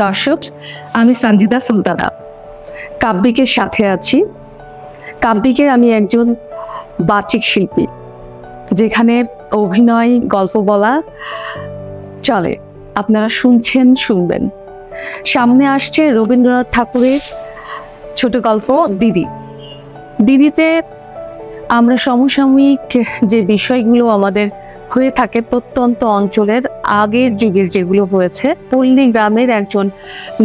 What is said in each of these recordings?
দর্শক, আমি সঞ্জিদা সুলতানা কাব্যিকের সাথে আছি। কাব্যিকের আমি একজন বাচিক শিল্পী, যেখানে অভিনয়, গল্প বলা চলে। আপনারা শুনবেন। সামনে আসছে রবীন্দ্রনাথ ঠাকুরের ছোট গল্প দিদিতে আমরা সমসাময়িক যে বিষয়গুলো আমাদের হয়ে থাকে প্রত্যন্ত অঞ্চলের আগের যুগের যেগুলো হয়েছে, পল্লী গ্রামের একজন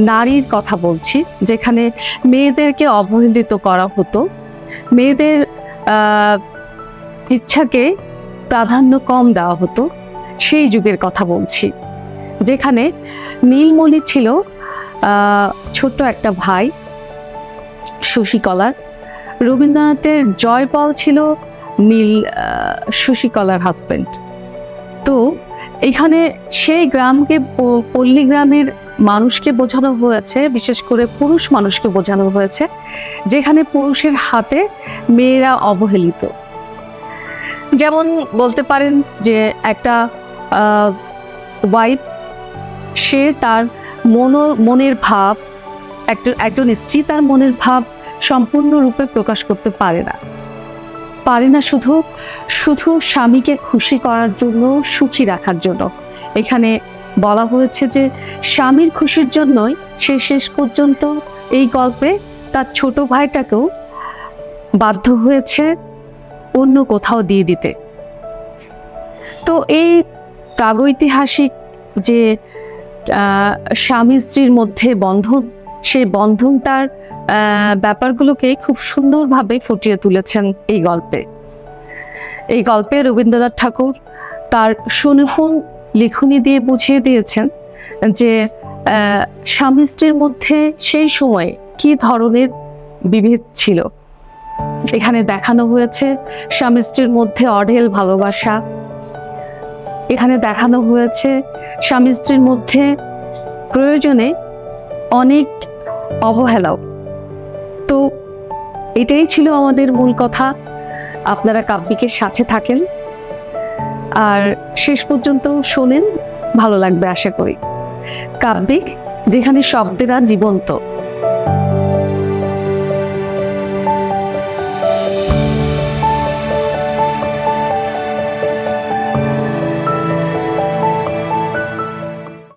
নারীর কথা বলছি, যেখানে মেয়েদেরকে অবহেলিত করা হতো, মেয়েদের ইচ্ছাকে প্রাধান্য কম দেওয়া হতো। সেই যুগের কথা বলছি, যেখানে নীলমণি ছিল ছোট্ট একটা ভাই শশীকলার। রবীন্দ্রনাথের জয়পাল ছিল শশীকলার হাজবেন্ড। তো এখানে সেই গ্রামকে, পল্লী গ্রামের মানুষকে বোঝানো হয়েছে, বিশেষ করে পুরুষ মানুষকে বোঝানো হয়েছে, যেখানে পুরুষের হাতে মেয়েরা অবহেলিত। যেমন বলতে পারেন যে একটা ওয়াইফ, সে তার মনের ভাব, একজন স্ত্রী তার মনের ভাব সম্পূর্ণরূপে প্রকাশ করতে পারে না, শুধু স্বামীকে খুশি করার জন্য, সুখী রাখার জন্য। এখানে বলা হয়েছে যে স্বামীর খুশির জন্যই সে শেষ পর্যন্ত এই গল্পে তার ছোট ভাইটাকেও বাধ্য হয়েছে অন্য কোথাও দিয়ে দিতে। তো এই প্রাগৈতিহাসিক যে স্বামী স্ত্রীর মধ্যে বন্ধন, সেই বন্ধনটার ব্যাপারগুলোকে খুব সুন্দরভাবে ফুটিয়ে তুলেছেন এই গল্পে রবীন্দ্রনাথ ঠাকুর তার সুনিপুণ লেখনী দিয়ে বুঝিয়ে দিয়েছেন যে স্বামী স্ত্রীর মধ্যে সেই সময়ে কি ধরনের বিভেদ ছিল। এখানে দেখানো হয়েছে স্বামী স্ত্রীর মধ্যে অঢেল ভালোবাসা, এখানে দেখানো হয়েছে স্বামী স্ত্রীর মধ্যে প্রয়োজনে অনেক অবহেলাও। তো এটাই ছিল আমাদের মূল কথা। আপনারা কাব্যিকের সাথে থাকেন আর শেষ পর্যন্ত শোনেন, ভালো লাগবে আশা করি। কাব্যিক, যেখানে শব্দেরা জীবন্ত।